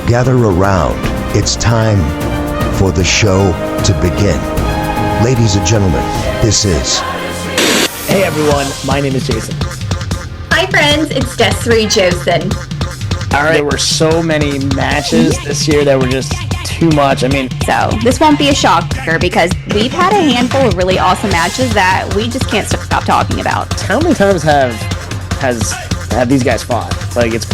Gather around. It's time for the show to begin. Ladies and gentlemen, this is... Hey everyone, my name is Jason. Hi friends, it's reinventions. All right, there were so many matches this year that were just too much. So this won't be a shocker because we've had a handful of really awesome matches that we just can't stop talking about. How many times have these guys fought? Like it's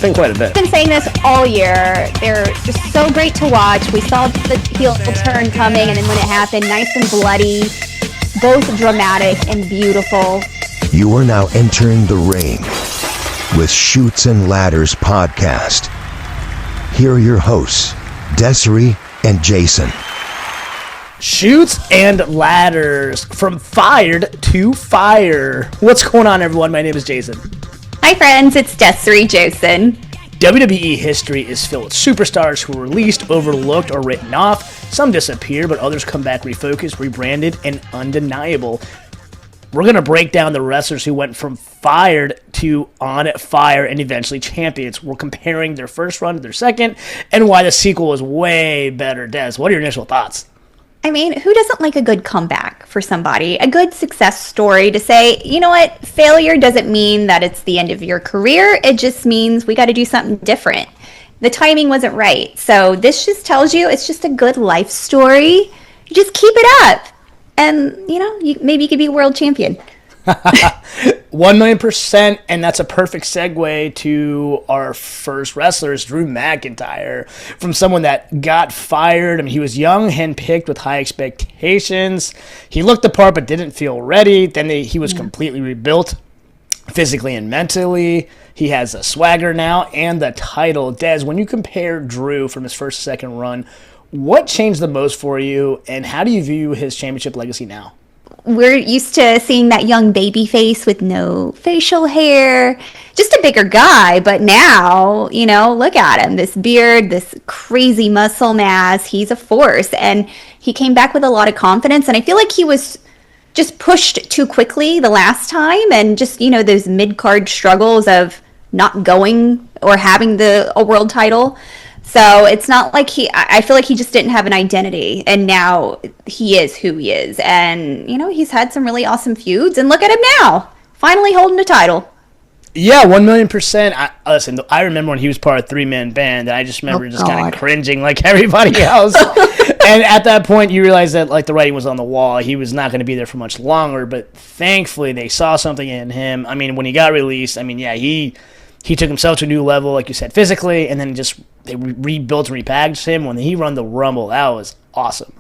been quite a bit. I've been saying this all year. They're just so great to watch. We saw the heel turn coming, and then when it happened, nice and bloody, both dramatic and beautiful. You are now entering the ring with Chutes and Ladders podcast. Here are your hosts, Desiree and Jason. Chutes and Ladders, from fired to fire. What's going on, everyone? My name is Jason. Hi friends, it's Desiree Jason. WWE history is filled with superstars who were released, overlooked, or written off. Some disappear, but others come back refocused, rebranded, and undeniable. We're going to break down the wrestlers who went from fired to on fire and eventually champions. We're comparing their first run to their second and why the sequel was way better. Des, what are your initial thoughts? Who doesn't like a good comeback for somebody? A good success story to say, you know what, failure doesn't mean that it's the end of your career. It just means we got to do something different. The timing wasn't right. So this just tells you it's just a good life story. You just keep it up. And, maybe you could be a world champion. 1,000,000%, and that's a perfect segue to our first wrestlers, Drew McIntyre, from someone that got fired. He was young, handpicked with high expectations. He looked the part but didn't feel ready. Then he was completely rebuilt physically and mentally. He has a swagger now and the title. Des, when you compare Drew from his first to second run, what changed the most for you, and how do you view his championship legacy now? We're used to seeing that young baby face with no facial hair, just a bigger guy. But now, look at him, this beard, this crazy muscle mass. He's a force, and he came back with a lot of confidence. And I feel like he was just pushed too quickly the last time, and just, those mid-card struggles of not going or having a world title. So it's not like I feel like he just didn't have an identity, and now he is who he is. And, he's had some really awesome feuds, and look at him now, finally holding the title. Yeah, 1,000,000%. Listen, I remember when he was part of a 3-man band, and I just remember kind of cringing like everybody else. And at that point, you realize that the writing was on the wall. He was not going to be there for much longer, but thankfully they saw something in him. When he got released, he took himself to a new level, like you said, physically, and then they rebuilt and repackaged him. When he run the Rumble, that was awesome.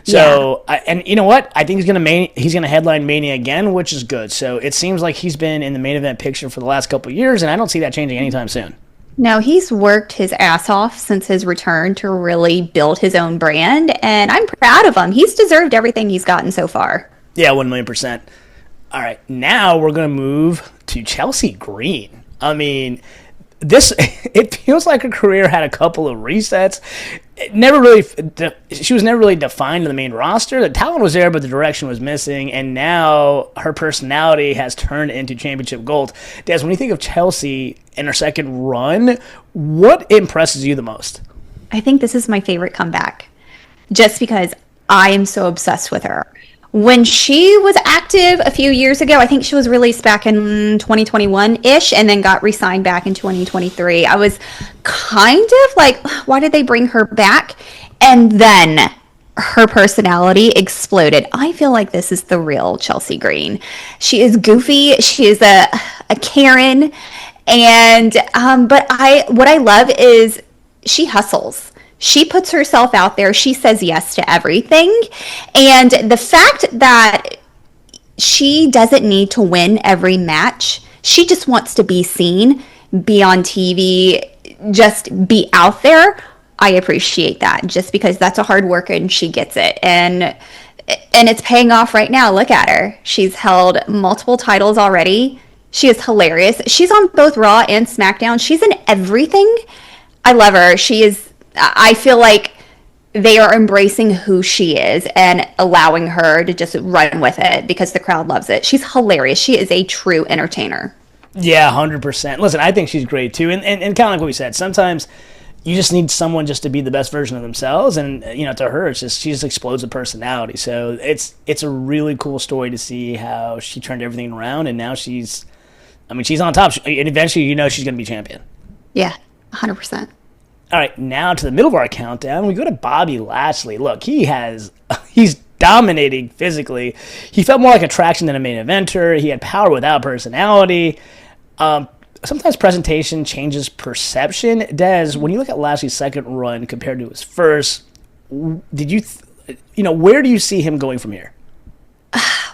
So, yeah. And you know what? I think he's gonna headline Mania again, which is good. So it seems like he's been in the main event picture for the last couple of years, and I don't see that changing anytime soon. No, he's worked his ass off since his return to really build his own brand, and I'm proud of him. He's deserved everything he's gotten so far. Yeah, 1,000,000%. All right, now we're gonna move to Chelsea Green. It feels like her career had a couple of resets. She was never really defined in the main roster. The talent was there, but the direction was missing, and now her personality has turned into championship gold. Des, when you think of Chelsea in her second run, what impresses you the most? I think this is my favorite comeback, just because I am so obsessed with her. When she was active a few years ago, I think she was released back in 2021-ish and then got re-signed back in 2023. I was kind of like, why did they bring her back? And then her personality exploded. I feel like this is the real Chelsea Green. She is goofy. She is a Karen. And what I love is she hustles. She puts herself out there. She says yes to everything. And the fact that she doesn't need to win every match, she just wants to be seen, be on TV, just be out there. I appreciate that, just because that's a hard worker and she gets it. And it's paying off right now. Look at her. She's held multiple titles already. She is hilarious. She's on both Raw and SmackDown. She's in everything. I love her. I feel like they are embracing who she is and allowing her to just run with it because the crowd loves it. She's hilarious. She is a true entertainer. Yeah, 100%. Listen, I think she's great too. And kind of like what we said, sometimes you just need someone just to be the best version of themselves, and to her, she just explodes with personality. So it's a really cool story to see how she turned everything around, and now she's on top, and eventually she's going to be champion. Yeah, 100%. All right, now to the middle of our countdown, we go to Bobby Lashley. Look, he's dominating physically. He felt more like attraction than a main eventer. He had power without personality. Sometimes presentation changes perception. Des, when you look at Lashley's second run compared to his first, did you, where do you see him going from here?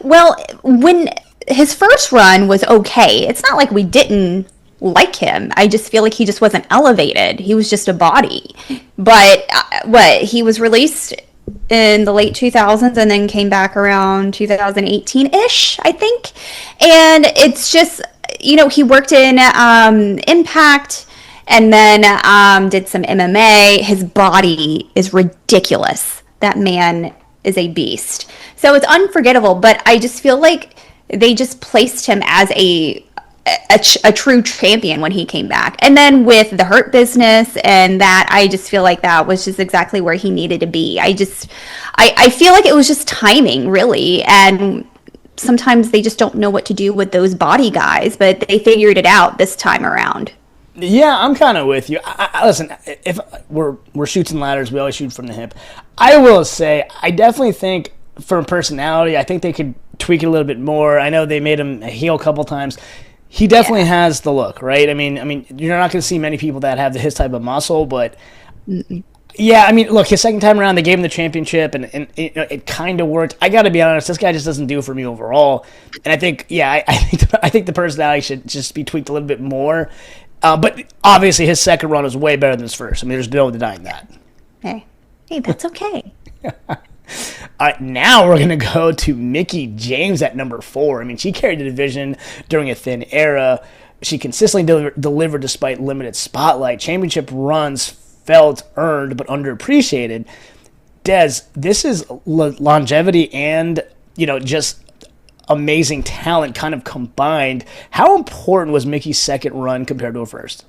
Well, when his first run was okay, it's not like we didn't like him. I just feel like he just wasn't elevated. He was just a body. But he was released in the late 2000s and then came back around 2018-ish, I think. And it's just, he worked in Impact and then did some MMA. His body is ridiculous. That man is a beast. So it's unforgettable, but I just feel like they just placed him as a true champion when he came back. And then with the Hurt Business and that, I just feel like that was just exactly where he needed to be. I feel like it was just timing, really. And sometimes they just don't know what to do with those body guys, but they figured it out this time around. Yeah, I'm kind of with you. Listen, if we're shoots and ladders, we always shoot from the hip. I will say, I definitely think for personality, I think they could tweak it a little bit more. I know they made him a heel a couple times. He definitely has the look, right? I mean, you're not going to see many people that have his type of muscle, but yeah, look, his second time around, they gave him the championship, and it kind of worked. I got to be honest, this guy just doesn't do it for me overall, and I think, I think the personality should just be tweaked a little bit more. But obviously, his second run was way better than his first. There's no denying that. Hey, that's okay. All right, now we're going to go to Mickie James at number 4. She carried the division during a thin era. She consistently delivered despite limited spotlight. Championship runs felt earned but underappreciated. Des, this is longevity and, just amazing talent kind of combined. How important was Mickie's second run compared to her first?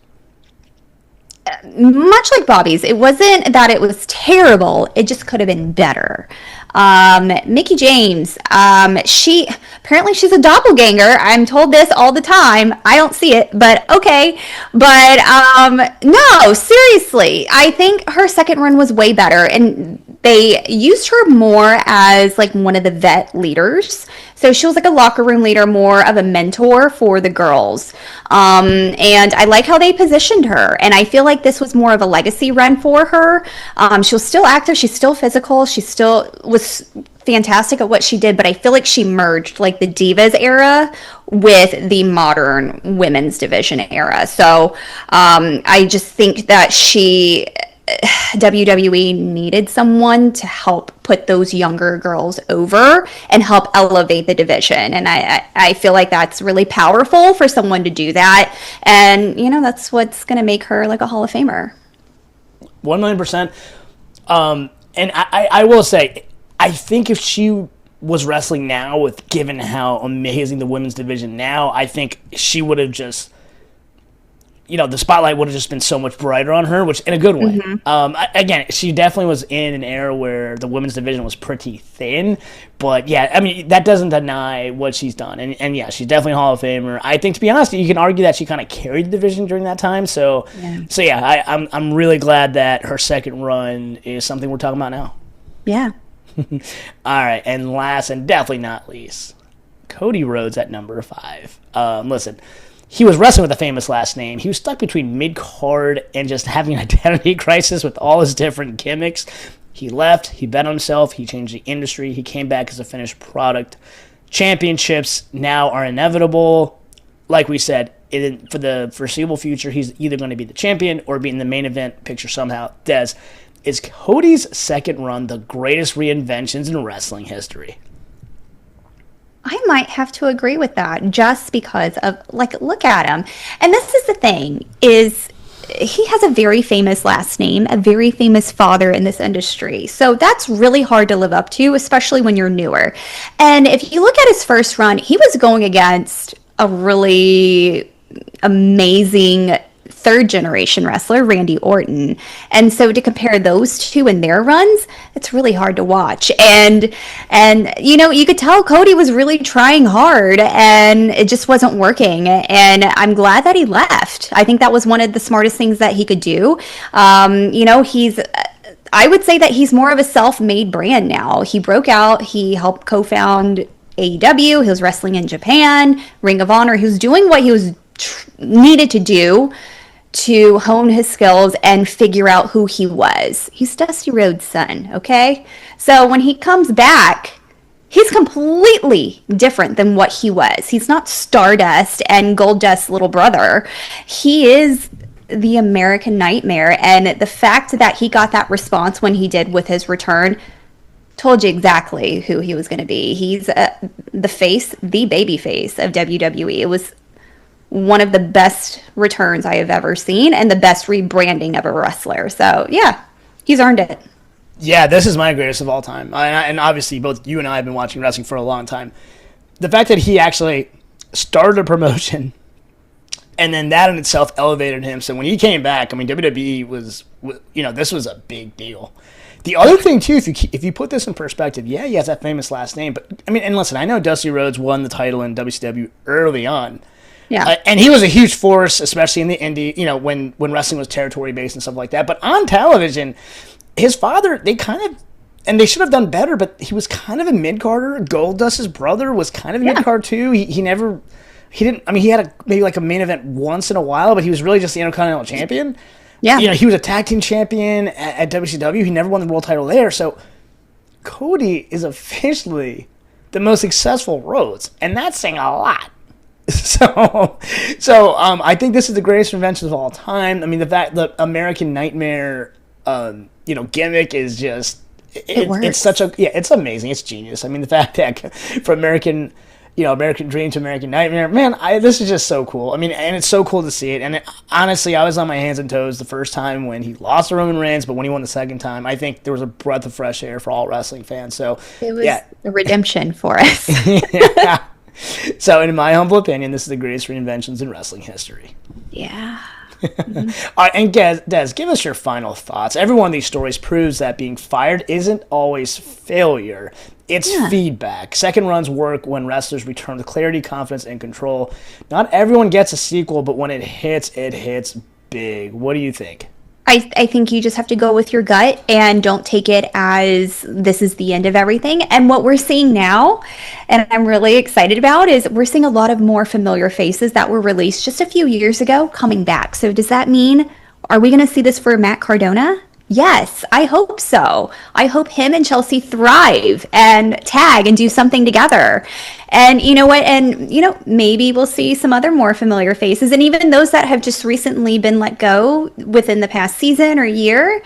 Much like Bobby's, it wasn't that it was terrible, it just could have been better. Mickie James, she's a doppelganger. I'm told this all the time. I don't see it, but okay. But no, seriously, I think her second run was way better, and they used her more as like one of the vet leaders. So she was like a locker room leader, more of a mentor for the girls. And I like how they positioned her. And I feel like this was more of a legacy run for her. She was still active. She's still physical. She still was fantastic at what she did. But I feel like she merged like the Divas era with the modern women's division era. So I just think that WWE needed someone to help put those younger girls over and help elevate the division. And I feel like that's really powerful for someone to do that. And, that's what's going to make her like a Hall of Famer. 1,000,000%. And I will say, I think if she was wrestling now, given how amazing the women's division now, I think she would have just, the spotlight would have just been so much brighter on her, which in a good way. Mm-hmm. Again, she definitely was in an era where the women's division was pretty thin, but yeah, that doesn't deny what she's done. And yeah, she's definitely a Hall of Famer. I think, to be honest, you can argue that she kind of carried the division during that time. So yeah, I'm really glad that her second run is something we're talking about now. Yeah. All right, and last and definitely not least, Cody Rhodes at number 5. Listen, he was wrestling with a famous last name. He was stuck between mid-card and just having an identity crisis with all his different gimmicks. He left. He bet on himself. He changed the industry. He came back as a finished product. Championships now are inevitable. Like we said, for the foreseeable future, he's either going to be the champion or be in the main event picture somehow. Des, is Cody's second run the greatest reinventions in wrestling history? I might have to agree with that just because of, look at him. And this is the thing, is he has a very famous last name, a very famous father in this industry. So that's really hard to live up to, especially when you're newer. And if you look at his first run, he was going against a really amazing third generation wrestler, Randy Orton. And so to compare those two in their runs, it's really hard to watch. And you could tell Cody was really trying hard and it just wasn't working. And I'm glad that he left. I think that was one of the smartest things that he could do. I would say that he's more of a self-made brand now. He broke out. He helped co-found AEW. He was wrestling in Japan, Ring of Honor. He was doing what he was needed to do to hone his skills and figure out who he was. He's Dusty Rhodes' son, okay? So when he comes back, he's completely different than what he was. He's not Stardust and Goldust's little brother. He is the American Nightmare, and the fact that he got that response when he did with his return told you exactly who he was going to be. He's the baby face of WWE. It was one of the best returns I have ever seen and the best rebranding of a wrestler. So yeah, he's earned it. Yeah, this is my greatest of all time. And obviously both you and I have been watching wrestling for a long time. The fact that he actually started a promotion and then that in itself elevated him. So when he came back, I mean, WWE was, this was a big deal. The other thing, too, if you put this in perspective, yeah, he has that famous last name. But, I mean, and listen, I know Dusty Rhodes won the title in WCW early on. Yeah. And he was a huge force, especially in the indie, when wrestling was territory-based and stuff like that. But on television, his father, and they should have done better, but he was kind of a mid-carder. Goldust's brother was kind of a mid-card, too. He had maybe a main event once in a while, but he was really just the Intercontinental Champion. Yeah. He was a tag team champion at WCW. He never won the world title there. So Cody is officially the most successful Rhodes, and that's saying a lot. So I think this is the greatest reinvention of all time. I mean, the American Nightmare, gimmick is just it's amazing. It's genius. I mean, the fact that from American Dream to American Nightmare. Man, this is just so cool. I mean, and it's so cool to see it. And honestly, I was on my hands and toes the first time when he lost to Roman Reigns, but when he won the second time, I think there was a breath of fresh air for all wrestling fans. So it was a redemption for us. Yeah. So in my humble opinion, this is the greatest reinventions in wrestling history. Yeah. All right, and Des, give us your final thoughts. Every one of these stories proves that being fired isn't always failure. It's feedback. Second runs work when wrestlers return with clarity, confidence, and control. Not everyone gets a sequel, but when it hits big. What do you think? I think you just have to go with your gut and don't take it as this is the end of everything. And what we're seeing now, and I'm really excited about, is we're seeing a lot of more familiar faces that were released just a few years ago coming back. So does that mean, are we going to see this for Matt Cardona? Yes, I hope so. I hope him and Chelsea thrive and tag and do something together. And you know what? And, maybe we'll see some other more familiar faces. And even those that have just recently been let go within the past season or year,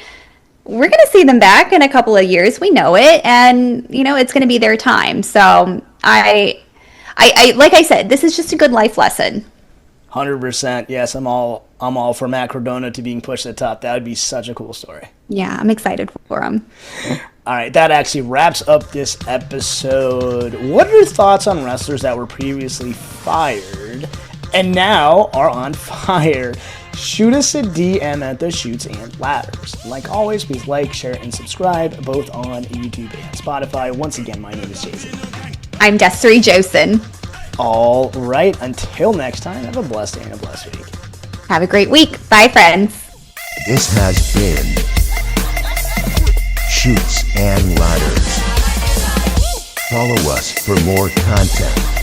we're going to see them back in a couple of years. We know it. And, it's going to be their time. So I like I said, this is just a good life lesson. 100%. Yes, I'm all for Matt Cardona to being pushed to the top. That would be such a cool story. Yeah, I'm excited for him. All right, that actually wraps up this episode. What are your thoughts on wrestlers that were previously fired and now are on fire? Shoot us a DM at the Shoots and Ladders. Like always, please like, share, and subscribe both on YouTube and Spotify. Once again, my name is Jason. I'm Desiree Josen. All right, until next time, have a blessed day and a blessed week. Have a great week. Bye, friends. This has been Shoots and Ladders. Follow us for more content.